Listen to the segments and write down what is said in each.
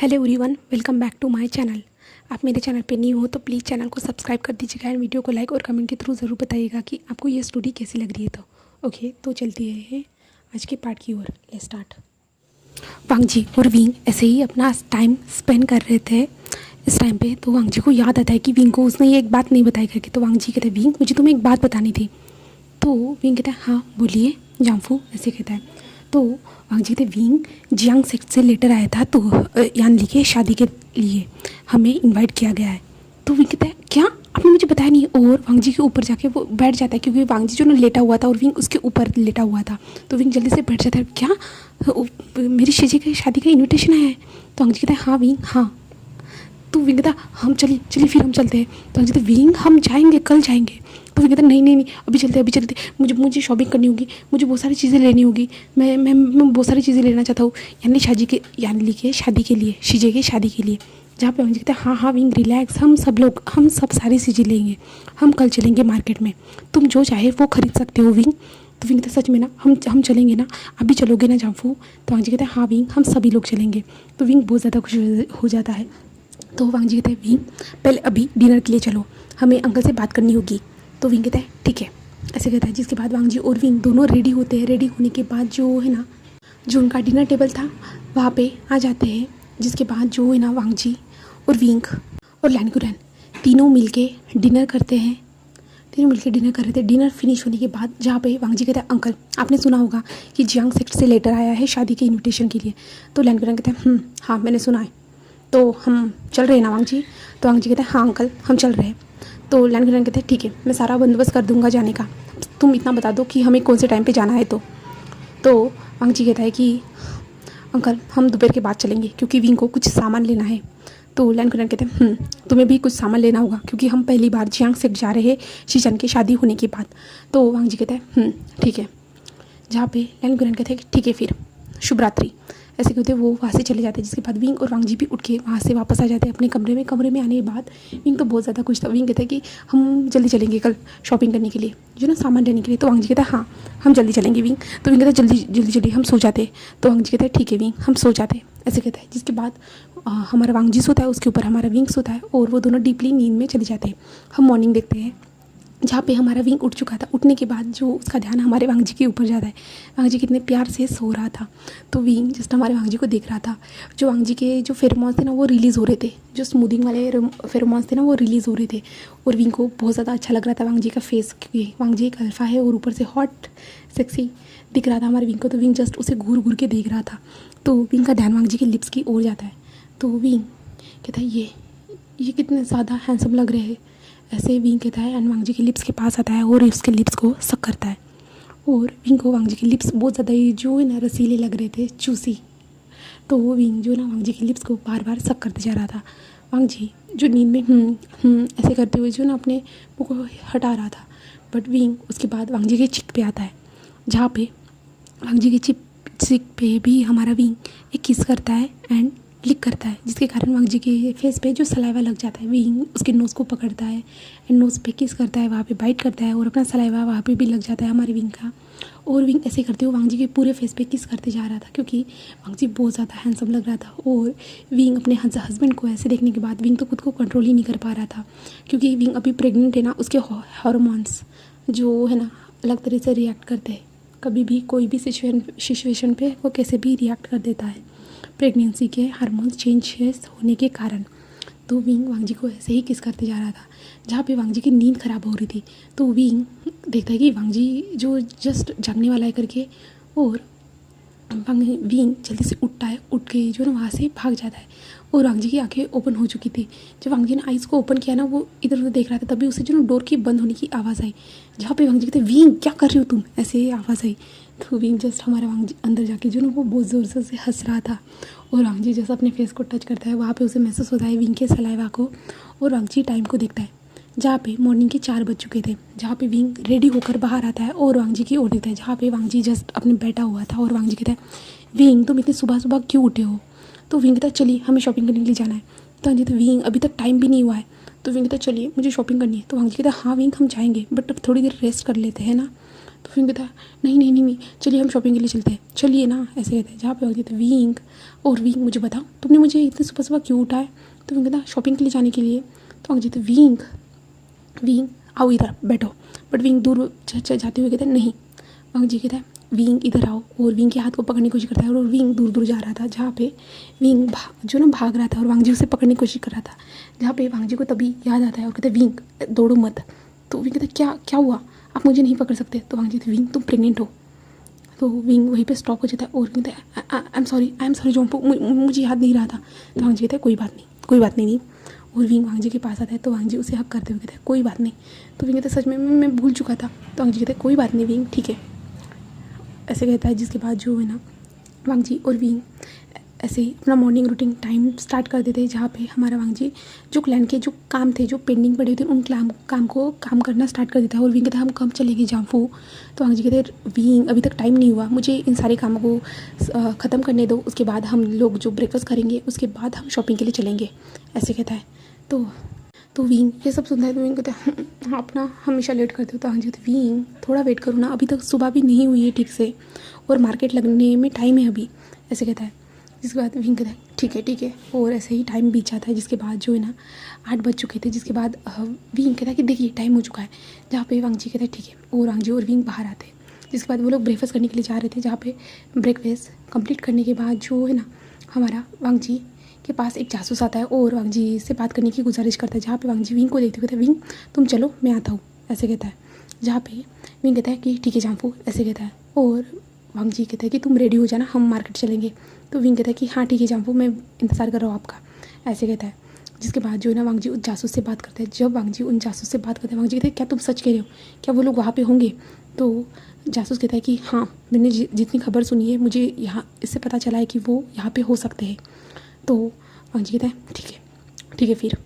Hello everyone, welcome back to my channel. आप मेरे channel पे न्यू हो तो प्लीज़ चैनल को सब्सक्राइब कर दीजिएगा एंड वीडियो को लाइक और कमेंट के थ्रू ज़रूर बताइएगा कि आपको ये स्टोरी कैसी लग रही है। तो ओके, तो चलती है आज के पार्ट की ओर। Let's start. वांग जी और विंग ऐसे ही अपना टाइम स्पेंड कर रहे थे। इस टाइम पे तो वांग जी को याद आता है कि विंग को उसने ये एक बात नहीं बताई करके। तो वांग जी कहते हैं, विंग मुझे तुम्हें एक बात बतानी थी। तो विंग कहता है, हाँ बोलिए जांफू, ऐसे कहता है। तो वांग जी कहते, विंग जियांग सेक्ट से लेटर आया था तो यान ली के शादी के लिए हमें इनवाइट किया गया है। तो विंग कहता है, क्या आपने मुझे बताया नहीं। और वांग जी के ऊपर जाके वो बैठ जाता है क्योंकि वांग जी जो ना लेटा हुआ था और विंग उसके ऊपर लेटा हुआ था। तो विंग जल्दी से बैठ जाता है, क्या मेरी शीजी की शादी का इन्विटेशन है। तो वांग जी कहता है, हाँ विंग हाँ। तो विंग कहता, हम चलिए फिर हम चलते हैं। तो कहते, विंग हम जाएंगे, कल जाएंगे। तो विंग कहता, नहीं अभी चलते मुझे शॉपिंग करनी होगी, मुझे बहुत सारी चीज़ें लेनी होगी। मैं बहुत सारी चीज़ें लेना चाहता हूँ यानी के शादी के लिए, शीजे की शादी के लिए। जहाँ पे वांग जी कहते हैं, हाँ विंग रिलैक्स, हम सब सारी चीज़ें लेंगे, हम कल चलेंगे मार्केट में, तुम जो चाहे वो खरीद सकते हो विंग। तो विंग कहता, सच में ना हम चलेंगे ना, अभी चलोगे ना जांफू। तो वांग जी कहते हैं, हाँ विंग हम सभी लोग चलेंगे। तो विंग बहुत ज़्यादा खुश हो जाता है। तो वांग जी कहते हैं, विंग पहले अभी डिनर के लिए चलो, हमें अंकल से बात करनी होगी। तो विंग कहता है, ठीक है, ऐसे कहता है। जिसके बाद वांग जी और विंग दोनों रेडी होते हैं। रेडी होने के बाद जो है ना, जो उनका डिनर टेबल था वहाँ पे आ जाते हैं। जिसके बाद जो है ना, वांग जी और विंग और लैनकुरन तीनों मिलके डिनर करते हैं। तीनों मिलकर डिनर कर रहे थे। डिनर फिनिश होने के बाद जहाँ पे वांग जी कहते हैं, अंकल आपने सुना होगा कि जियांग सेक्ट से लेटर आया है शादी के इन्विटेशन के लिए। तो लैनकुरन कहते हैं, हाँ मैंने सुना है, तो हम चल रहे हैं ना वांग जी। तो वांग जी कहते हैं, हाँ अंकल हम चल रहे हैं। तो लैनकुरन कहते हैं, ठीक है मैं सारा बंदोबस्त कर दूंगा जाने का, तुम इतना बता दो कि हमें कौन से टाइम पे जाना है। तो वांग जी कहता है कि अंकल हम दोपहर के बाद चलेंगे क्योंकि विंग को कुछ सामान लेना है। तो लैनकुरन कहते हैं, तुम्हें भी कुछ सामान लेना होगा क्योंकि हम पहली बार जियांग सेक्ट जा रहे हैं शीचन की शादी होने के बाद। तो वांग जी कहता है, ठीक है। जहाँ पे लैनकुरन कहते हैं कि ठीक है फिर शुभ रात्रि, ऐसे कहते वो वहाँ से चले जाते हैं। जिसके बाद विंग और वांग जी भी उठ के वहाँ से वापस आ जाते हैं अपने कमरे में। कमरे में आने के बाद विंग तो बहुत ज़्यादा खुश था। विंग कहता है कि हम जल्दी चलेंगे कल शॉपिंग करने के लिए, जो ना सामान लेने के लिए। तो वांग जी कहता है, हाँ हम जल्दी चलेंगे विंग। तो विंग कहता है, जल्दी हम सो जाते। तो वांग जी कहता है, ठीक है विंग हम सो जाते, ऐसे कहता है। जिसके बाद हमारा वांग जी सोता है, उसके ऊपर हमारा विंग सोता है और वो दोनों डीपली नींद में चले जाते हैं। हम मॉर्निंग देखते हैं जहाँ पे हमारा विंग उठ चुका था। उठने के बाद जो उसका ध्यान हमारे वांग जी के ऊपर जाता है। वांग जी कितने प्यार से सो रहा था। तो विंग जस्ट हमारे वांग जी को देख रहा था। जो वांग जी के जो फेरोमोन्स थे ना वो रिलीज़ हो रहे थे, जो स्मूदिंग वाले फेरोमोन्स थे ना वो रिलीज़ हो रहे थे। और विंग को बहुत ज़्यादा अच्छा लग रहा था वांग जी का फेस, क्योंकि वांग जी एक अल्फा है और ऊपर से हॉट सेक्सी दिख रहा था हमारे विंग को। तो विंग जस्ट उसे घूर घूर के देख रहा था। तो विंग का ध्यान वांग जी के लिप्स की ओर जाता है। तो विंग कहता है, ये कितने ज़्यादा हैंडसम लग रहे हैं, ऐसे विंग कहता है। एंड वांग जी के लिप्स के पास आता है और उसके लिप्स को सक करता है। और विंग को वांग जी के लिप्स बहुत ज़्यादा ही जो है ना रसीले लग रहे थे, चूसी। तो वो विंग जो ना वांग जी के लिप्स को बार बार सक करते जा रहा था। वांग जी जो नींद में ऐसे करते हुए जो ना अपने मुँह को हटा रहा था। बट विंग उसके बाद वांग जी के चिक पे आता है, जहाँ पे वांग जी के चिक पे भी हमारा विंग एक किस करता है एंड लिक करता है। जिसके कारण वांग जी के फेस पे जो सलाइवा लग जाता है। विंग उसके नोज़ को पकड़ता है एंड नोज़ पे किस करता है, वहाँ पे बाइट करता है और अपना सलाइवा वहाँ पे भी लग जाता है हमारे विंग का। और विंग ऐसे करते हुए वांग जी के पूरे फेस पे किस करते जा रहा था क्योंकि वांग जी बहुत ज़्यादा हैंडसम लग रहा था। और विंग अपने हस्बैंड को ऐसे देखने के बाद विंग तो खुद को कंट्रोल ही नहीं कर पा रहा था, क्योंकि विंग अभी प्रेग्नेंट है ना, उसके हार्मोन्स जो है ना अलग तरह से रिएक्ट करते हैं। कभी भी कोई भी सिचुएशन पे वो कैसे भी रिएक्ट कर देता है प्रेगनेंसी के हार्मोन्स चेंजेस होने के कारण। तो विंग वांग जी को ऐसे ही किस करते जा रहा था। जहाँ पे वांग जी की नींद ख़राब हो रही थी तो विंग देखता है कि वांग जी जो जस्ट जागने वाला है करके, और विंग जल्दी से उठता है। उठ के जो ना वहाँ से भाग जाता है और वांग जी की आंखें ओपन हो चुकी थी। जब वांग जी ने आइज़ को ओपन किया ना, वो इधर उधर देख रहा था, तभी उसे जो ना डोर की बंद होने की आवाज़ आई। जहाँ पे वांग जी कहते, विंग क्या कर रही हो तुम, ऐसे आवाज़ आई। तो विंग जस्ट हमारा वांग जी अंदर जाके जो ना वो बहुत ज़ोर से हंस रहा था। और वांग जी जैसा अपने फेस को टच करता है वहाँ पे उसे महसूस होता है विंग के सलाइवा को। और वांग जी टाइम को देखता है जहाँ पे मॉर्निंग के 4 बज चुके थे। जहाँ पे विंग रेडी होकर बाहर आता है और वांग जी की ओर देखता है, जहाँ पे वांग जी जस्ट अपने बैठा हुआ था। और वांग जी कहता है, विंग तुम इतनी सुबह सुबह क्यों उठे हो। तो विंग कहता है, चलिए हमें शॉपिंग करने के लिए जाना है। तो वांग जी कहता है, विंग अभी तक टाइम भी नहीं हुआ है। तो विंग कहता है, चलिए मुझे शॉपिंग करनी है। तो वांग जी कहता है, हाँ विंग हम जाएंगे बट अब थोड़ी देर रेस्ट कर लेते हैं ना। तो तो विंग कहता है नहीं नहीं नहीं नहीं, चलिए हम शॉपिंग के लिए चलते हैं, चलिए ना, ऐसे कहते हैं। जहाँ पे कहते हैं विंग, और विंग मुझे बताओ तुमने मुझे इतने सुबह सुबह क्यों उठाया? तो विंग कहता है शॉपिंग के लिए जाने के लिए। तो कहते हैं विंग, विंग आओ इधर बैठो। बट विंग दूर जाते हुए कहता है नहीं। वांग जी कहता है विंग इधर आओ, और विंग के हाथ को पकड़ने की कोशिश करता है, और विंग दूर दूर जा रहा था, जहाँ पे विंग भाग रहा था और वांग जी उसे पकड़ने की कोशिश कर रहा था। जहाँ पे वांग जी को तभी याद आता है और कहते हैं विंग दौड़ो मत। तो विंग कहता है क्या क्या हुआ, आप मुझे नहीं पकड़ सकते। तो वांग जी कहते विंग तुम प्रेग्नेंट हो। तो विंग वहीं पे स्टॉप हो जाता है और कहता है आई एम सॉरी जोम्पो, मुझे याद नहीं रहा था। तो वांग जी कहता है कोई बात नहीं, कोई बात नहीं। और विंग वांग जी के पास आता है, तो वांग जी उसे हक करते हुए कहते हैं कोई बात नहीं। तो विंग कहता है सच में मैं भूल चुका था। तो वांग जी कहते हैं कोई बात नहीं विंग, ठीक है, ऐसे कहता है। जिसके बाद जो है ना वांग जी और विंग ऐसे ही अपना मॉर्निंग रूटीन टाइम स्टार्ट कर देते हैं, जहाँ पे हमारा वांग जी जो क्लैन के जो काम थे, जो पेंडिंग पड़े थे, उन काम करना स्टार्ट कर देता है। और विंग कहता है हम कब चलेंगे जाम्फू? तो वांग जी कहते हैं विंग अभी तक टाइम नहीं हुआ, मुझे इन सारे कामों को ख़त्म करने दो, उसके बाद हम लोग जो ब्रेकफास्ट करेंगे उसके बाद हम शॉपिंग के लिए चलेंगे, ऐसे कहता है। तो विंग ये सब सुनता है। तो विंग कहता है हाँ अपना हमेशा लेट करते हो। तो वांग जी कहते विंग थोड़ा वेट करो ना, अभी तक सुबह भी नहीं हुई है ठीक से, और मार्केट लगने में टाइम है अभी, ऐसे कहता है। जिसके बाद विंग कहता है ठीक है, और ऐसे ही टाइम बीत जाता है। जिसके बाद जो है ना 8 बज चुके थे। जिसके बाद विंग कहता है कि देखिए टाइम हो चुका है, जहाँ पे वांग जी कहता है ठीक है, और वांग जी और विंग बाहर आते हैं। जिसके बाद वो लोग ब्रेकफास्ट करने के लिए जा रहे थे, जहाँ पे ब्रेकफास्ट कंप्लीट करने के बाद जो है ना हमारा वांग जी के पास एक जासूस आता है और वांग जी से बात करने की गुजारिश करता है। जहाँ पे वांग जी विंग को देखते हुए कहता है विंग तुम चलो मैं आता हूँ, ऐसे कहता है। जहाँ पे विंग कहता है कि ठीक है जाम्पू, ऐसे कहता है। और वांग जी कहता है कि तुम रेडी हो जाना, हम मार्केट चलेंगे। तो विंग कहता है कि हाँ ठीक है जाम्पू, मैं इंतज़ार कर रहा हूँ आपका, ऐसे कहता है। जिसके बाद जो है ना वांग जी उस जासूस से बात करते हैं। जब वांग जी उन जासूस से बात करते हैं, वांग जी कहते हैं क्या तुम सच कह रहे हो, क्या वो लोग वहाँ पे होंगे? तो जासूस कहता है कि हाँ मैंने जितनी खबर सुनी है मुझे यहाँ इससे पता चला है कि वो यहाँ पे हो सकते हैं। तो वांग जी कहता है ठीक है फिर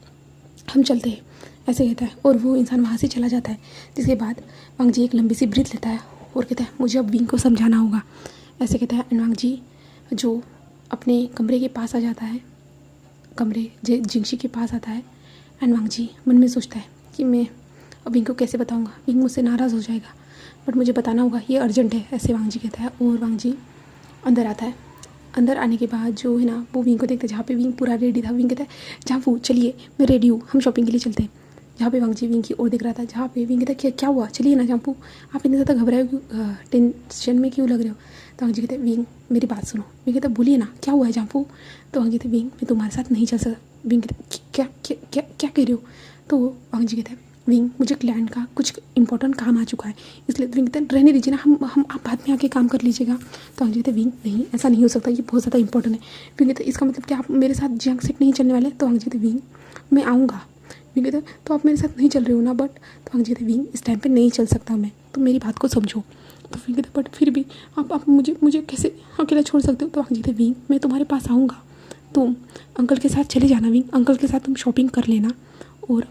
हम चलते हैं, ऐसे कहता है। और वो इंसान वहाँ से चला जाता है। जिसके बाद वांग जी एक लंबी सी ब्रीथ लेता है और कहता है मुझे अब विंग को समझाना होगा, ऐसे कहता है। एंड वांग जी जो अपने कमरे के पास आ जाता है, कमरे जिंगशी के पास आता है। एंड वांग जी मन में सोचता है कि मैं अब विंग को कैसे बताऊँगा, विंग मुझसे नाराज़ हो जाएगा, बट मुझे बताना होगा, ये अर्जेंट है, ऐसे वांग जी कहता है। और वांग जी अंदर आता है। अंदर आने के बाद जो है ना वो विंग को देखते हैं, जहाँ पे विंग पूरा रेडी था। विंग कहता है जाम्पू चलिए मैं रेडी हूँ, हम शॉपिंग के लिए चलते हैं। जहाँ पे वांग जी विंग की ओर देख रहा था, जहाँ पे विंग कहता है क्या हुआ, चलिए ना जाम्पू, आप इतने ज़्यादा घबराए क्यों, टेंशन में क्यों लग रहे हो? तो वांग जी कहते हैं विंग मेरी बात सुनो। विंग कहता है बोलिए ना क्या हुआ है जाम्पू? तो वांग जी कहते हैं विंग मैं तुम्हारे साथ नहीं चल सकता। विंग कहते क्या क्या क्या क्या कह रहे हो? तो वांग जी कहते हैं विंग मुझे क्लाइंट का कुछ इंपॉर्टेंट काम आ चुका है, इसलिए विंग कहते हैं रहने दीजिए ना, हम आप बाद में आके काम कर लीजिएगा। तो वांग जी कहते हैं विंग नहीं ऐसा नहीं हो सकता, ये बहुत ज़्यादा इंपॉर्टेंट है। विंग कहते हैं इसका मतलब क्या आप मेरे सात जंग सेट नहीं चलने वाले? तो वांग जी कहते हैं विंग मैं आऊँगा। विंग कहते हैं तो आप मेरे साथ नहीं चल रहे हो ना? बट तो वांग जी कहते हैं विंग इस टाइम पर नहीं चल सकता मैं, तो मेरी बात को समझो। तो विंग कहते हैं बट फिर भी आप मुझे कैसे अकेला छोड़ सकते हो? तो वांग जी कहते हैं विंग मैं तुम्हारे पास आऊँगा, तुम अंकल के साथ चले जाना विंग, अंकल के साथ तुम शॉपिंग कर लेना और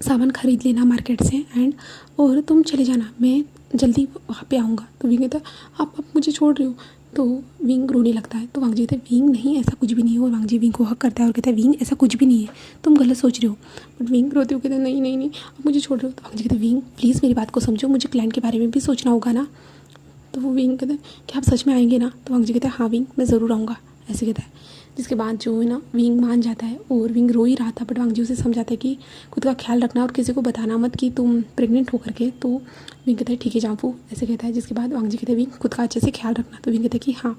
सामान खरीद लेना मार्केट से, एंड और तुम चले जाना, मैं जल्दी वहाँ पे आऊँगा। तो विंग कहता है आप मुझे छोड़ रहे हो? तो विंग रोने लगता है। तो वांग जी कहते हैं विंग नहीं ऐसा कुछ भी नहीं है। और वांग जी विंग को हक करता है और कहता है विंग ऐसा कुछ भी नहीं है, तुम गलत सोच रहे हो। बट विंग रोते हुए कहते हैं नहीं नहीं नहीं आप मुझे छोड़ रहे हो। तो वांग जी कहते हैं विंग प्लीज़ मेरी बात को समझो, मुझे क्लाइंट के बारे में भी सोचना होगा ना। तो वो विंग कहते हैं क्या आप सच में आएंगे ना? तो वांग जी कहते हैं हाँ विंग मैं ज़रूर आऊँगा, ऐसे कहता है। जिसके बाद जो है ना विंग मान जाता है, और विंग रो ही रहा था, बट वांग जी उसे समझाता है कि खुद का ख्याल रखना और किसी को बताना मत कि तुम प्रेग्नेंट हो करके। तो विंग कहता है ठीक है जाम्पू, ऐसे कहता है। जिसके बाद वांग जी कहते हैं विंग खुद का अच्छे से ख्याल रखना। तो विंग कहता है कि हाँ।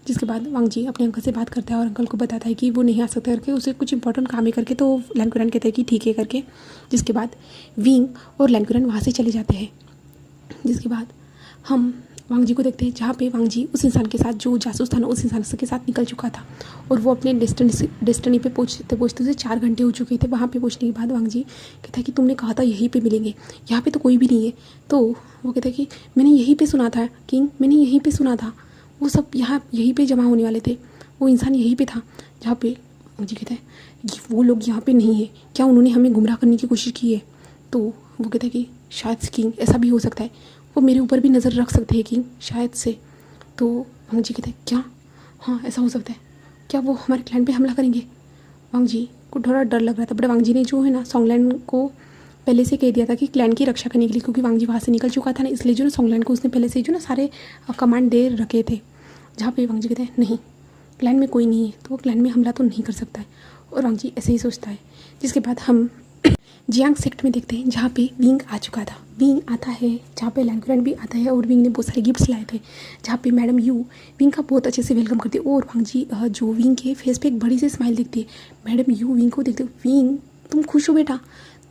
जिसके बाद वांग जी अपने अंकल से बात करता है और अंकल को बताता है कि वो नहीं आ सकता करके, उसे कुछ इंपॉर्टेंट काम है करके। तो लैंकुरन कहते हैं कि ठीक है करके। जिसके बाद विंग और लैंकुरन वहाँ से चले जाते हैं। जिसके बाद हम वांग जी को देखते हैं, जहाँ पे वांग जी उस इंसान के साथ जो जासूस था ना उस इंसान के साथ निकल चुका था, और वो अपने डेस्टिनी पे पहुँचते उसे 4 घंटे हो चुके थे। वहाँ पे पहुँचने के बाद वांग जी कहता है कि तुमने कहा था यहीं पे मिलेंगे, यहाँ पे तो कोई भी नहीं है। तो वो कहता है कि मैंने यहीं पे सुना था किंग, मैंने यहीं पे सुना था, वो सब यहीं पे जमा होने वाले थे, वो इंसान यहीं पे था। जहाँ पे वांग जी कहता है कि वो लोग यहाँ पे नहीं है, क्या उन्होंने हमें गुमराह करने की कोशिश की है? तो वो कहता है कि शायद किंग ऐसा भी हो सकता है, वो मेरे ऊपर भी नज़र रख सकते हैं किंग शायद से। तो वांग जी कहते हैं क्या? हाँ ऐसा हो सकता है, क्या वो हमारे क्लाइंट पे हमला करेंगे? वांग जी को थोड़ा डर लग रहा था, बट वांग जी ने जो है ना सॉन्गलैंड को पहले से कह दिया था कि क्लैन की रक्षा करने के लिए, क्योंकि वांग जी वहाँ से निकल चुका था ना, इसलिए जो ना सोंगलैन को उसने पहले से जो ना सारे कमांड दे रखे थे। जहाँ पे वांग जी कहते हैं नहीं, क्लैन में कोई नहीं है तो वो क्लैन में हमला तो नहीं कर सकता है, और वांग जी ऐसे ही सोचता है। जिसके बाद हम जियांग सेक्ट में देखते हैं जहाँ पे विंग आ चुका था। विंग आता है जहाँ पे लैन कुरैन भी आता है, और विंग ने बहुत सारे गिफ्ट्स लाए थे, जहाँ पे मैडम यू विंग का बहुत अच्छे से वेलकम करती है। और वांग जी जो विंग के फेस पे एक बड़ी सी स्माइल दिखती है। मैडम यू विंग को देखते हो, विंग तुम खुश हो बेटा?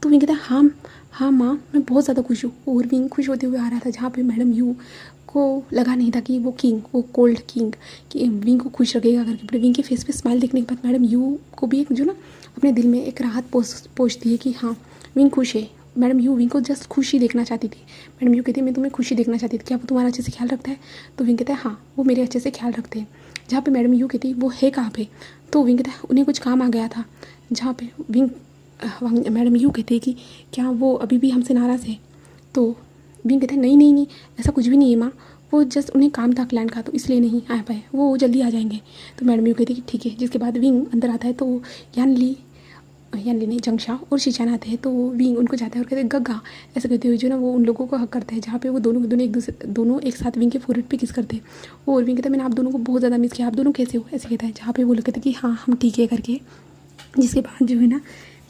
तो विंग कहता है हाँ हाँ माँ, मैं बहुत ज़्यादा खुश हूँ। और विंग खुश होते हुए आ रहा था, जहाँ पे मैडम यू को लगा नहीं था कि वो किंग, वो कोल्ड किंग कि विंग को खुश रखेगा करके। बट विंग के फेस पे स्माइल देखने के बाद मैडम यू को भी एक जो ना अपने दिल में एक राहत पहुँचती है कि हाँ विंग खुश है। मैडम यू विंग को जस्ट खुशी देखना चाहती थी। मैडम यू कहती है मैं तुम्हें खुशी देखना चाहती थी, क्या वो तुम्हारा अच्छे से ख्याल रखता है? तो विंग कहता है हाँ वो मेरे अच्छे से ख्याल रखते हैं। जहाँ पे मैडम यू कहती है वो है कहाँ पे? तो विंग कहता है उन्हें कुछ काम आ गया था। जहाँ पे मैडम यू कहती है कि क्या वो अभी भी हमसे नाराज़ है? तो विंग कहते हैं नहीं नहीं नहीं, ऐसा कुछ भी नहीं है माँ, वो जस्ट उन्हें काम था क्लैन का तो इसलिए नहीं आ पाए, वो जल्दी आ जाएंगे। तो मैडम यू कहती है कि ठीक है। जिसके बाद विंग अंदर आता है तो यान ली नहीं जंगशा और शीचान आते हैं। तो विंग उनको जाता है और कहते हैं गग्गा, ऐसे कहते हुए जो ना वो उन लोगों को हक करते हैं। जहाँ पे वो दोनों एक साथ विंग के फोrehead पे किस करते हैं। और विंग कहता है मैंने आप दोनों को बहुत ज़्यादा मिस किया, आप दोनों कैसे हो? ऐसे कहता है। जहाँ पे वो लोग कहते हैं कि हाँ हम ठीक है करके। जिसके बाद जो है ना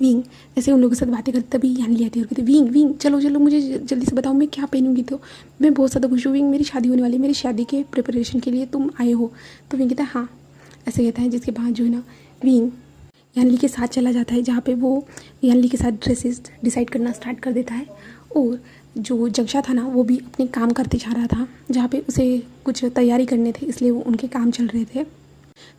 विंग ऐसे उन लोगों के साथ बातें करते, तभी यान ले आती है और कहते विंग विंग चलो चलो मुझे जल्दी से बताओ मैं क्या पहनूंगी। तो मैं बहुत ज़्यादा खुश हूँ विंग, मेरी शादी होने वाली, मेरी शादी के प्रिपरेशन के लिए तुम आए हो। तो विंग कहता है हाँ, ऐसे कहता है। जिसके बाद जो है ना विंग यानली के साथ चला जाता है, जहाँ पे वो यानली के साथ ड्रेसेस डिसाइड करना स्टार्ट कर देता है। और जो जंगशा था ना वो भी अपने काम करते जा रहा था, जहाँ पे उसे कुछ तैयारी करने थे इसलिए वो उनके काम चल रहे थे।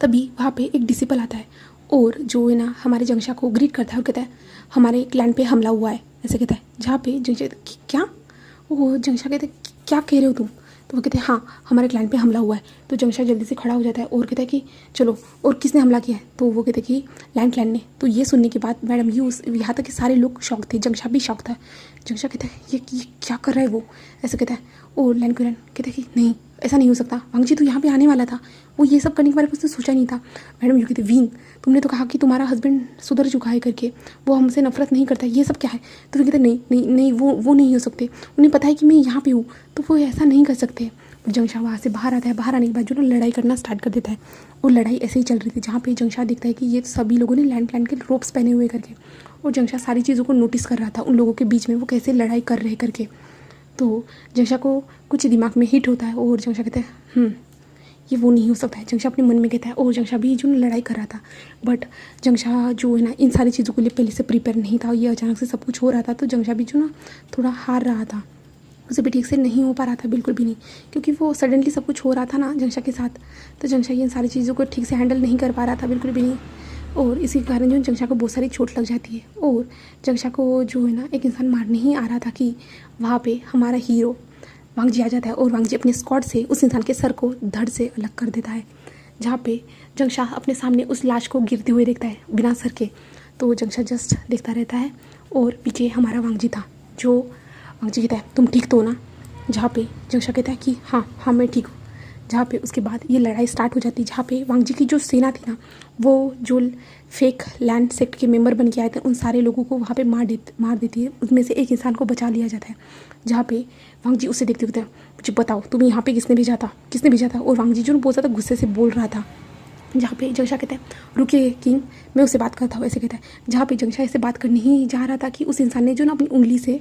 तभी वहाँ पे एक डिसिपल आता है और जो है ना हमारे जंगशा को ग्रीट करता है और कहता है हमारे क्लैन पे हमला हुआ है, ऐसे कहता है। जहाँ पे जंगशा क्या, वो जंगशा कहते हैं क्या कह रहे हो तुम? तो वो कहते हैं हाँ हमारे क्लाइंट पे हमला हुआ है। तो जंगशा जल्दी से खड़ा हो जाता है और कहता है कि चलो, और किसने हमला किया है? तो वो कहते हैं कि क्लाइंट ने। तो ये सुनने के बाद मैडम यूज यहाँ तक कि सारे लोग शॉक थे, जंगशा भी शॉक था। जंगशा कहता है ये क्या कर रहा है वो, ऐसे कहता है। और लैन कुरैन कहता है कि नहीं ऐसा नहीं हो सकता, वांग जी तो यहाँ पे आने वाला था, वो ये सब करने के बारे में उसने सोचा नहीं था। मैडम यू कहते विंग तुमने तो कहा कि तुम्हारा हस्बैंड सुधर चुका है करके, वो हमसे नफरत नहीं करता, ये सब क्या है? तो वो कहते नहीं नहीं नहीं वो नहीं हो सकते, उन्हें पता है कि मैं यहाँ पे हूँ तो वो ऐसा नहीं कर सकते। जंगशा वहाँ से बाहर आता है, बाहर आने के बाद जो ना लड़ाई करना स्टार्ट कर देता है। और लड़ाई ऐसे ही चल रही थी, जहाँ पे जंगशा देखता है कि ये सभी लोगों ने लैंड प्लान के रोप्स पहने हुए करके। और जंगशा सारी चीज़ों को नोटिस कर रहा था, उन लोगों के बीच में वो कैसे लड़ाई कर रहे करके। तो जंगशा को कुछ दिमाग में हिट होता है और जंगशा कहता है ये वो नहीं हो सकता है। जंगशा अपने मन में कहता है। और जंगशा भी जो लड़ाई कर रहा था, बट जंगशा जो है ना इन सारी चीज़ों के लिए पहले से प्रिपेयर नहीं था, ये अचानक से सब कुछ हो रहा था। तो जंगशा भी जो ना थोड़ा हार रहा था, उसे भी ठीक से नहीं हो पा रहा था, बिल्कुल भी नहीं, क्योंकि वो सडनली सब कुछ हो रहा था ना जंगशा के साथ। तो जंगशा इन सारी चीज़ों को ठीक से हैंडल नहीं कर पा रहा था, बिल्कुल भी नहीं। और इसी कारण जो जंगशा को बहुत सारी चोट लग जाती है। और जंगशा को जो है ना एक इंसान मारने ही आ रहा था कि वहाँ पे हमारा हीरो वांग जी आ जाता है और वांग जी अपने स्क्वाड से उस इंसान के सर को धड़ से अलग कर देता है। जहाँ पे जंगशा अपने सामने उस लाश को गिरते हुए देखता है बिना सर के। तो जंगशा जस्ट देखता रहता है और पीछे हमारा वांग जी था, जो वांग जी कहता है तुम ठीक तो हो ना? जहाँ पे जंगशा कहता है कि हाँ मैं ठीक हूँ। जहाँ पे उसके बाद ये लड़ाई स्टार्ट हो जाती है, जहाँ पे वांग जी की जो सेना थी ना, वो जो फेक लैंड सेक्ट के मेंबर बन के आए थे उन सारे लोगों को वहाँ पे मार देती है। उसमें से एक इंसान को बचा लिया जाता है। जहाँ पे वांग जी उसे देखते हुए मुझे बताओ तुम्हें यहाँ पे किसने भेजा था? और वांग जी जो बहुत ज़्यादा गुस्से से बोल रहा था। जहाँ पे जंगशा कहता है रुकिए किंग, मैं उससे बात करता हूँ, ऐसे कहता है। जहाँ पे जंगशा ऐसे बात करने ही जा रहा था कि उस इंसान ने जो ना अपनी उंगली से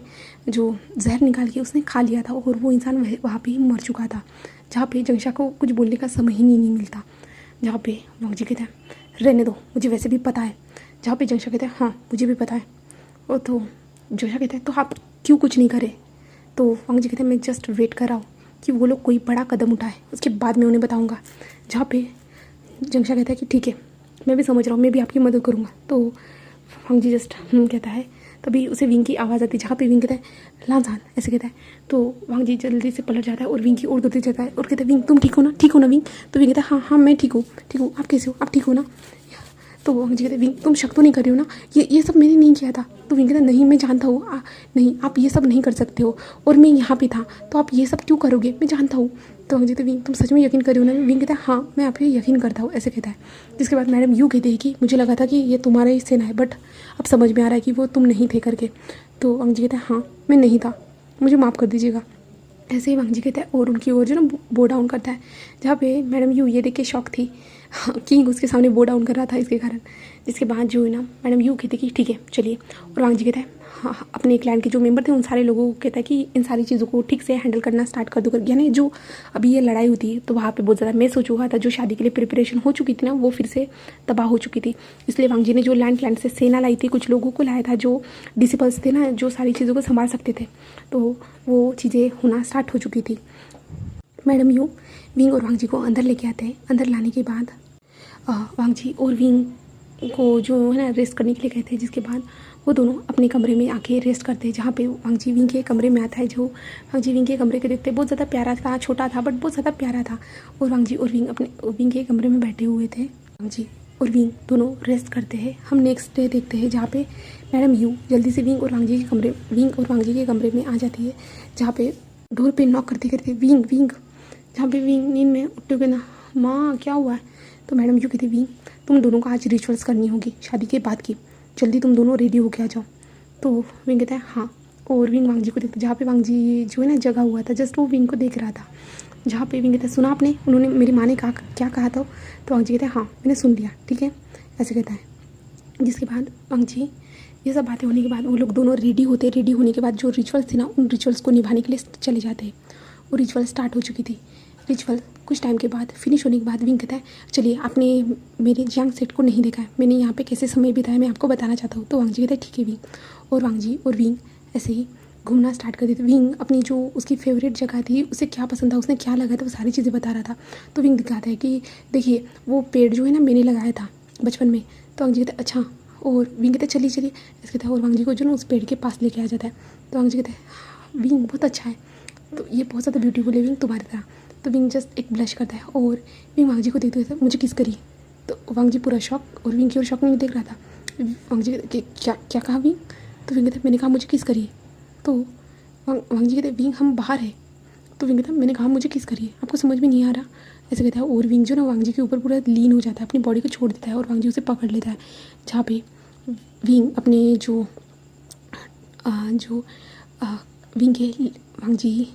जो जहर निकाल के उसने खा लिया था और वो इंसान वहाँ पे ही मर चुका था। जहाँ पे जंगशा को कुछ बोलने का समय ही नहीं मिलता। जहाँ पे वांग जी कहता है रहने दो, मुझे वैसे भी पता है। जहाँ पे जंगशा कहता है हाँ मुझे भी पता है। और तो जंगशा कहता है तो आप क्यों कुछ नहीं करे? तो वांग जी कहते हैं मैं जस्ट वेट कर रहा हूँ कि वो लोग कोई बड़ा कदम उठाए, उसके बाद मैं उन्हें बताऊँगा। जहाँ पे जंगशा कहता है कि ठीक है मैं भी समझ रहा हूँ, मैं भी आपकी मदद करूँगा। तो वांग जी जस्ट कहता है। तभी उसे विंग की आवाज़ आती है, जहाँ पे विंग कहता है लांजान, ऐसे कहता है। तो वांग जी जल्दी से पलट जाता है और विंग की ओर दौड़ते जाता है और कहता है विंग तुम ठीक हो ना? ठीक हो ना विंग? तो विंग कहता है हाँ मैं ठीक हूँ। आप कैसे हो? आप ठीक हो ना? तो वांग जी कहते विंग तुम शक तो नहीं कर रही हो ना, ये सब मैंने नहीं किया था। तो विंग कहता नहीं मैं जानता हूँ, नहीं आप ये सब नहीं कर सकते हो, और मैं यहाँ पे था तो आप ये सब क्यों करोगे, मैं जानता हूँ। तो वांग जी कहते विंग तुम सच में यकीन कर रही हो ना। विंग कहता है हाँ मैं आप पे यकीन करता हूँ, ऐसे कहता है। जिसके बाद मैडम यूँ कहती है कि मुझे लगा था कि ये तुम्हारा ही सेना है, बट अब समझ में आ रहा है कि वो तुम नहीं थे करके। तो वांग जी कहता है हाँ मैं नहीं था, मुझे माफ़ कर दीजिएगा। ऐसे ही वांग जी कहता है और उनकी ओर जो ना बो डाउन करता है, जहाँ पे मैडम यू ये देख के शॉक थी, हाँ, किंग उसके सामने बो डाउन कर रहा था इसके कारण। जिसके बाद जो है ना मैडम यू कहती कि ठीक है चलिए, और वांग जी कहता है हाँ अपने क्लैन के जो मेंबर थे उन सारे लोगों को कहता है कि इन सारी चीज़ों को ठीक से हैंडल करना स्टार्ट कर दो कर, यानी जो अभी ये लड़ाई होती है तो वहाँ पे बहुत ज़्यादा मैस हो चुका था, जो शादी के लिए प्रिपरेशन हो चुकी थी ना वो फिर से तबाह हो चुकी थी। इसलिए वांग जी ने जो लैंड क्लैन से सेना लाई थी, कुछ लोगों को लाया था जो डिसिपल्स थे ना, जो सारी चीज़ों को संभाल सकते थे, तो वो चीज़ें होना स्टार्ट हो चुकी थी। मैडम यू विंग और वांग जी को अंदर लेके आते हैं। अंदर लाने के बाद वांग जी और विंग को जो है ना रेस्ट करने के लिए कहते हैं। जिसके बाद वो दोनों अपने कमरे में आके रेस्ट करते हैं, जहाँ पे वांग जी विंग के कमरे में आता है। जो वांग जी विंग के कमरे के देखते बहुत ज़्यादा प्यारा था, छोटा था बट बहुत ज़्यादा प्यारा था। और वांग जी और विंग अपने विंग के कमरे में बैठे हुए थे। वांग जी और विंग दोनों रेस्ट करते हैं। हम नेक्स्ट डे देखते हैं जहाँ पे मैडम यू जल्दी से विंग और वांग जी के कमरे में आ जाती है, जहाँ पे डोर पे नॉक करते करते विंग जहाँ पे विंग नींद में उठते हुए ना माँ क्या हुआ है। तो मैडम यू कहती विंग तुम दोनों को आज रिचुअल्स करनी होगी शादी के बाद की, जल्दी तुम दोनों रेडी होके आ जाओ। तो विंग कहता है हाँ, और विंग वांग जी को देखते, जहाँ पे वांग जी जो है ना जगा हुआ था, जस्ट वो विंग को देख रहा था। जहाँ पे विंग कहता है सुना आपने, उन्होंने मेरी माँ ने कहा क्या कहा था। तो वांग जी कहते हैं हाँ मैंने सुन लिया, ठीक है, ऐसे कहता है। जिसके बाद वांग जी ये सब बातें होने के बाद वो लोग दोनों रेडी होने के बाद जो रिचुअल्स थी ना उन रिचुअल्स को निभाने के लिए चले जाते हैं। वो रिचुअल स्टार्ट हो चुकी थी। रिचुअल कुछ टाइम के बाद फिनिश होने के बाद विंग कहता है चलिए आपने मेरे यंग सेट को नहीं देखा है, मैंने यहाँ पे कैसे समय बिताया मैं आपको बताना चाहता हूँ। तो वांग जी कहता है ठीक है विंग। और वांग जी और विंग ऐसे ही घूमना स्टार्ट कर देते। विंग अपनी जो उसकी फेवरेट जगह थी, उसे क्या पसंद था, उसने क्या लगाया था, वो सारी चीज़ें बता रहा था। तो विंग दिखाता है कि देखिए वो पेड़ जो है ना मैंने लगाया था बचपन में। तो वांग जी कहते अच्छा, और विंग कहते चलिए ऐसे कहता है, और वांग जी को जो ना उस पेड़ के पास लेके आ जाता है। तो वांग जी कहते हैं विंग बहुत अच्छा है, तो ये बहुत ज़्यादा ब्यूटीफुल है विंग तुम्हारी तरह। तो विंग जस्ट एक ब्लश करता है और विंग वांग जी को देखते हुए मुझे किस करिए। तो वांग जी पूरा शॉक, और विंग की ओर शॉक में देख रहा था। वांग जी कहते क्या कहा विंग। तो विंग कहते मैंने कहा मुझे किस करिए। तो वांग जी कहते विंग हम बाहर है। तो विंग कहता मैंने कहा मुझे किस करिए, आपको समझ में नहीं आ रहा, ऐसे कहता है। और विंग जो ना वांग जी के ऊपर पूरा लीन हो जाता है, अपनी बॉडी को छोड़ देता है और वांग जी उसे पकड़ लेता है। जहाँ पे विंग अपने जो विंग के वांग जी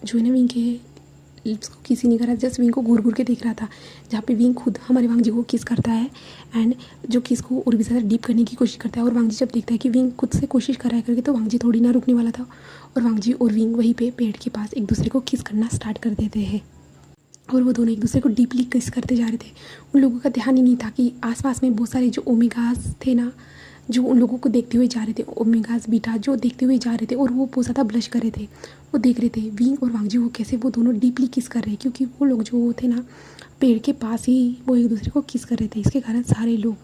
जो है ना विंग के लिप्स को किसी नहीं करा, जस्ट विंग को घूर घूर के देख रहा था। जहाँ पे विंग खुद हमारे वांग जी को किस करता है एंड जो किस को और भी ज़्यादा डीप करने की कोशिश करता है। और वांग जी जब देखता है कि विंग खुद से कोशिश कर रहा है करके, तो वांग जी थोड़ी ना रुकने वाला था। और वांग जी और विंग वहीं पे पेड़ के पास एक दूसरे को किस करना स्टार्ट कर देते हैं। और वो दोनों एक दूसरे को डीपली किस करते जा रहे थे। उन लोगों का ध्यान ही नहीं था कि आसपास में बहुत सारे जो ओमेगास थे ना, जो उन लोगों को देखते हुए जा रहे थे, ओमेगास बीटा जो देखते हुए जा रहे थे, और वो बहुत ज़्यादा ब्लश कर रहे थे। वो देख रहे थे विंग और वांग जी को कैसे वो दोनों डीपली किस कर रहे हैं, क्योंकि वो लोग जो थे ना पेड़ के पास ही वो एक दूसरे को किस कर रहे थे। इसके कारण सारे लोग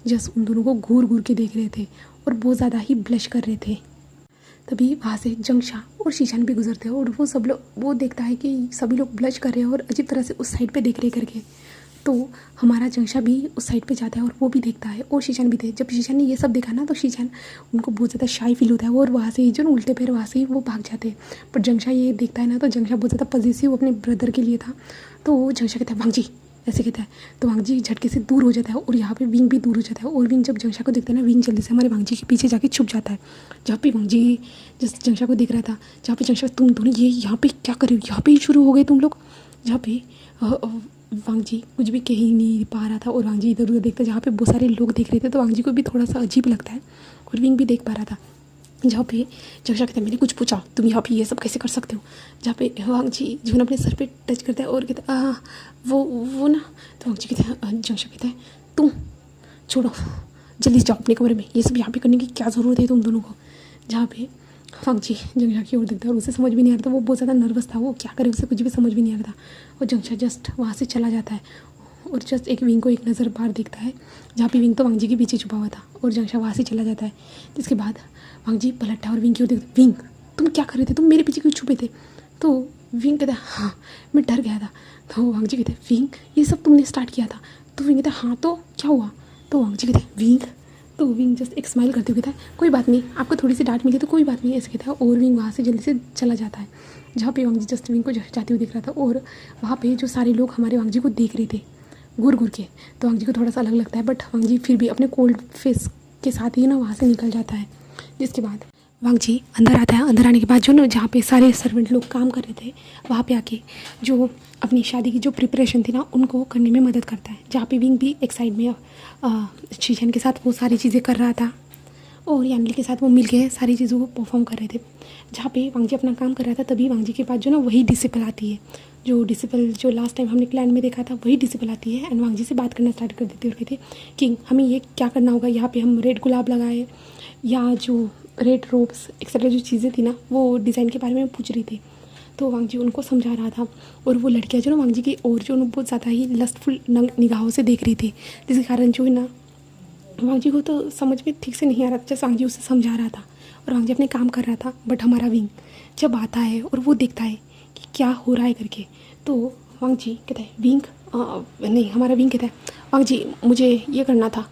जस्ट उन दोनों को घूर घूर के देख रहे थे और बहुत ज़्यादा ही ब्लश कर रहे थे। तभी वहाँ से जंगशा और शीशान भी गुजरते हैं और वो सब लोग वो देखता है कि सभी लोग ब्लश कर रहे हैं और अजीब तरह से उस साइड पे देख रहे करके। तो हमारा जंगशा भी उस साइड पे जाता है और वो भी देखता है, और शीशान भी थे। जब शीशान ने ये सब देखा ना तो शीशान उनको बहुत ज़्यादा शाई फील होता है और वहाँ से जो उल्टे पैर वहाँ से वो भाग जाते हैं। पर जंगशा ये देखता है ना तो जंगशा बहुत ज़्यादा पॉजिटिव अपने ब्रदर के लिए था। तो जंगशा कहता है वांग जी, ऐसे कहता है। तो वांग जी झटके से दूर हो जाता है और यहाँ पे विंग भी दूर हो जाता है। और विंग जब जंगशा को देखता है ना, विंग जल्दी से हमारे वांग जी के पीछे जाके छुप जाता है। जहाँ पे वांग जी जिस जंगशा को देख रहा था, जहाँ पे जंगशा तुम दोनों ये यहाँ पे क्या कर रहे हो, यहाँ पे ही शुरू हो गए तुम लोग। जहाँ पे वांग जी कुछ भी कह ही नहीं पा रहा था और वांग जी इधर उधर देखता, जहाँ पे बहुत सारे लोग देख रहे थे तो वांग जी को भी थोड़ा सा अजीब लगता है और विंग भी देख पा रहा था। जहाँ पे जंगशा कहता है मैंने कुछ पूछा, तुम यहाँ पे ये सब कैसे कर सकते हो। जहाँ पे वांग जी जो अपने सर पे टच करता है और कहता है वो ना। तो वांग जी कहता है, जंगशा कहता है तुम छोड़ो, जल्दी जाओ अपने कमरे में, ये सब यहाँ पे करने की क्या ज़रूरत है तुम दोनों को। जहाँ पे वांग जी जंगशा की ओर देखता है और उसे समझ भी नहीं आ रहा था, वो बहुत ज़्यादा नर्वस था, वो क्या करे उसे कुछ भी समझ भी नहीं आ रहा था। और जंगशा जस्ट वहाँ से चला जाता है और जस्ट एक विंग को एक नज़र बाहर देखता है, जहाँ पे विंग तो वांग जी के पीछे छुपा हुआ था और जंगशा वहाँ से चला जाता है। जिसके बाद वांग जी पलटता है और विंग की ओर देखता, विंग तुम क्या कर रहे थे, तुम मेरे पीछे क्यों छुपे थे। तो विंग कहता है हाँ मैं डर गया था। तो वांग जी कहते हैं विंग ये सब तुमने स्टार्ट किया था। तो विंग कहता है हाँ तो क्या हुआ। तो वांग जी कहता है विंग। तो विंग जस्ट एक स्माइल करते हुए कहता है कोई बात नहीं, आपको थोड़ी सी डांट मिली तो कोई बात नहीं, ऐसे कहता है। और विंग वहाँ से जल्दी से चला जाता है, जहाँ पे वांग जी जस्ट विंग को जाते हुए दिख रहा था। और वहाँ पे जो सारे लोग हमारे वांग जी को देख रहे थे घूर घूर के, तो वांग जी को थोड़ा सा अलग लगता है, बट वांग जी फिर भी अपने कोल्ड फेस के साथ ही ना वहाँ से निकल जाता है। जिसके बाद वांग जी अंदर आता है। अंदर आने के बाद जो ना जहाँ पे सारे सर्वेंट लोग काम कर रहे थे वहाँ पे आके जो अपनी शादी की जो प्रिपरेशन थी ना उनको करने में मदद करता है, जहाँ पे विंग भी एक साइड में शीशन के साथ वो सारी चीज़ें कर रहा था और यानली के साथ वो मिल के सारी चीज़ों को परफॉर्म कर रहे थे। जहाँ पे वांग जी अपना काम कर रहा था तभी वांग जी के पास जो ना वही डिसिपल आती है, जो डिसिपल जो लास्ट टाइम हमने क्लैन में देखा था वही डिसिपल आती है एंड वांग जी से बात करना स्टार्ट कर देती है और कहती है कि हमें ये क्या करना होगा, यहाँ पे हम रेड गुलाब लगाए या जो रेड रोप्स एक्सेट्रा जो चीज़ें थी ना वो डिज़ाइन के बारे में पूछ रही थी। तो वांग जी उनको समझा रहा था और वो लड़कियाँ जो ना वांग जी की और जो बहुत ज़्यादा ही लस्टफुल निगाहों से देख रही थी, जिसके कारण जो है ना वांग जी को तो समझ में ठीक से नहीं आ रहा था। जैसे वांग जी उसे समझा रहा था और वांग जी अपने काम कर रहा था, बट हमारा विंग जब आता है और वो देखता है कि क्या हो रहा है करके, तो वांग जी कहता है विंग नहीं, हमारा विंग कहता है वांग जी मुझे ये करना था।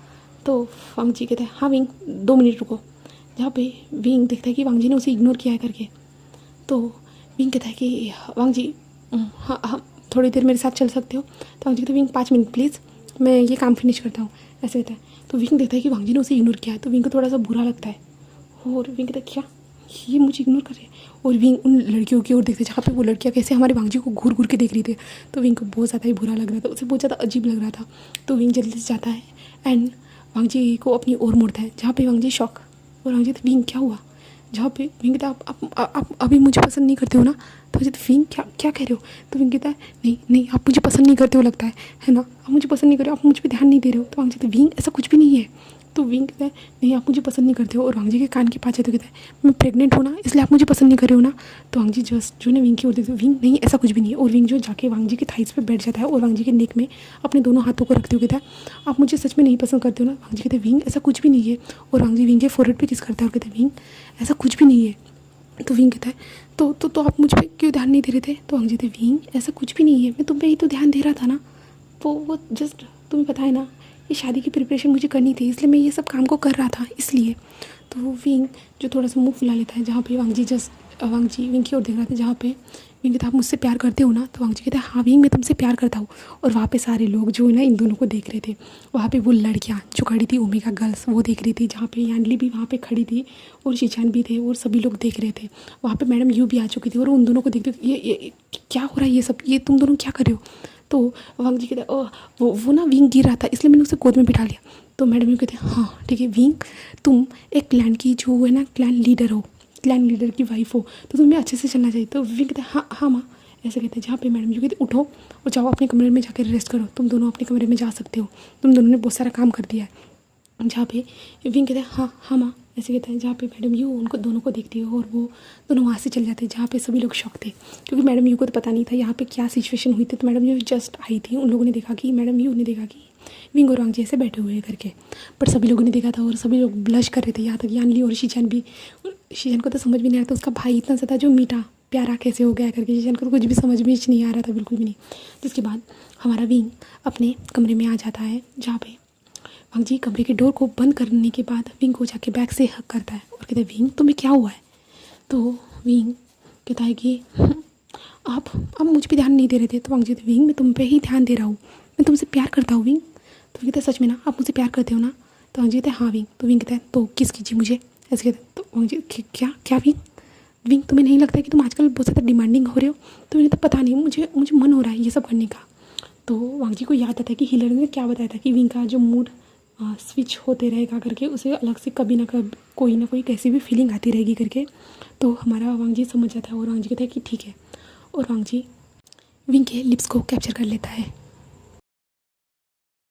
तो वांग जी कहता है हाँ विंग 2 मिनट रुको। जहाँ पे विंग देखता है कि वांग जी ने उसे इग्नोर किया है करके, तो विंग कहता है कि वांग जी हाँ हाँ थोड़ी देर मेरे साथ चल सकते हो। तो वांग जी कहते हैं विंग 5 मिनट प्लीज़, मैं ये काम फिनिश करता हूँ, ऐसे कहता है। तो विंग देखता है कि वांग जी ने उसे इग्नोर किया है, तो विंग को थोड़ा सा बुरा लगता है और विंग कहता है क्या ये मुझे इग्नोर कर रहे हैं। और विंग उन लड़कियों की ओर देखते हैं जहाँ पे वो लड़कियाँ कैसे हमारे वांग जी को घूर घूर के देख रही थी, तो विंग को बहुत ज़्यादा ही बुरा लग रहा था, उसे बहुत ज़्यादा अजीब लग रहा था। तो विंग जल्दी से जाता है एंड वांग जी को अपनी ओर मोड़ता है, जहाँ पे वांग जी शॉक। और वांग जी तो विंग क्या हुआ, जहाँ पे विंग कहता है आप अभी मुझे पसंद नहीं करते हो ना। तो मुझे तो विंग क्या कह रहे हो। तो विंग कहता है नहीं नहीं आप मुझे पसंद नहीं करते हो लगता है ना, आप मुझे पसंद नहीं कर रहे हो, आप मुझ पर ध्यान नहीं दे रहे हो। तो वांग जी तो विंग ऐसा कुछ भी नहीं है। तो विंग कहता है नहीं आप मुझे पसंद नहीं करते हो। और वांग जी के कान के पास जाते कहता है मैं प्रेग्नेंट हूँ ना इसलिए आप मुझे पसंद नहीं कर रहे हो ना। तो वांग जी जस्ट जो है विंग की ओर देखते विंग नहीं ऐसा कुछ भी नहीं है। और विंग जो जाके वांग जी के थाइस पे बैठ जाता है और वांग जी के नेक में अपने दोनों हाथों को रखते हुए कहता है आप मुझे सच में नहीं पसंद करते हो ना। वांग जी कहते हैं विंग ऐसा कुछ भी नहीं है। और वांग जी विंग के फोरहेड पे किस करता है और कहते हैं विंग ऐसा कुछ भी नहीं है। तो विंग कहता है तो आप मुझ पर क्यों ध्यान नहीं दे रहे थे। तो वांग जी कहते विंग ऐसा कुछ भी नहीं है, मैं तुम पे ही तो ध्यान दे रहा था ना। वो जस्ट तुम्हें पता है ना ये शादी की प्रिपरेशन मुझे करनी थी इसलिए मैं ये सब काम को कर रहा था इसलिए। तो वो विंग जो थोड़ा सा मुंह फुला लेता है, जहाँ पे वांग जी विंग की ओर देख रहा था, जहाँ पे विंग कहता आप मुझसे प्यार करते हो ना। तो वांग जी कहता है हाँ विंग मैं तुमसे प्यार करता हूँ। और वहाँ पे सारे लोग जो है ना इन दोनों को देख रहे थे, वहाँ पे वो लड़कियाँ जो खड़ी थी ओमेगा गर्ल्स वो देख रही थी, जहाँ पे यानली भी वहाँ पे खड़ी थी और शीशान भी थे और सभी लोग देख रहे थे। वहाँ पे मैडम यू भी आ चुकी थी और उन दोनों को देखते ये क्या हो रहा है, ये सब ये तुम दोनों क्या कर रहे हो। तो वांग जी कहते वो ना विंग गिर रहा था इसलिए मैंने उसे गोद में बिठा लिया। तो मैडम यू कहते हैं हाँ ठीक है विंग तुम एक क्लैन की जो है ना क्लैन लीडर हो, क्लैन लीडर की वाइफ हो, तो तुम्हें अच्छे से चलना चाहिए। तो विंग कहते हैं हाँ हाँ माँ ऐसे कहते हैं। जहाँ पे मैडम यू कहते उठो और जाओ अपने कमरे में जाकर रेस्ट करो, तुम दोनों अपने कमरे में जा सकते हो, तुम दोनों ने बहुत सारा काम कर दिया है। जहाँ पे विंग कहते हैं हाँ माँ ऐसे कहते हैं। जहाँ पे मैडम यू उनको दोनों को देखती है और वो दोनों वहाँ से चल जाते हैं, जहाँ पे सभी लोग शॉक थे क्योंकि मैडम यू को तो पता नहीं था यहाँ पे क्या सिचुएशन हुई थी। तो मैडम यू जस्ट आई थी, उन लोगों ने देखा कि मैडम यू ने देखा कि विंग और वांग जी ऐसे बैठे हुए हैं करके, पर सभी लोगों ने देखा था और सभी लोग ब्लश कर रहे थे, यहाँ तक यानली और शीशान भी। शीशान को तो समझ भी नहीं आ रहा था उसका भाई इतना ज़्यादा जो मीठा प्यारा कैसे हो गया करके, शीशान को तो कुछ भी समझ में नहीं आ रहा था बिल्कुल भी नहीं। जिसके बाद हमारा विंग अपने कमरे में आ जाता है, जहाँ पे वांग जी कमरे के डोर को बंद करने के बाद विंग को जाके बैक से हक करता है और कहता है विंग तुम्हें क्या हुआ है। तो विंग कहता है कि आप मुझ पर ध्यान नहीं दे रहे थे। तो वांग जी विंग मैं तुम पे ही ध्यान दे रहा हूँ, मैं तुमसे प्यार करता हूँ विंग। तो कहता है सच में ना आप मुझसे प्यार करते हो ना। तो वांग जी कहते हैं हाँ विंग। तो विंग कहता है तो किस कीजिए मुझे, ऐसे कहता है। तो वांग जी क्या विंग तुम्हें नहीं लगता है कि तुम आजकल बहुत ज़्यादा डिमांडिंग हो रहे हो। तो मैंने तो पता नहीं मुझे मन हो रहा है ये सब करने का। तो वांग जी को याद आता है कि हिलर ने क्या बताया था कि विंग का जो मूड स्विच होते रहेगा करके, उसे अलग से कभी ना कभी कोई ना कोई कैसी भी फीलिंग आती रहेगी करके। तो हमारा वांग जी समझ जाता है और वांग जी कहता है कि ठीक है। और वांग जी विंग के लिप्स को कैप्चर कर लेता है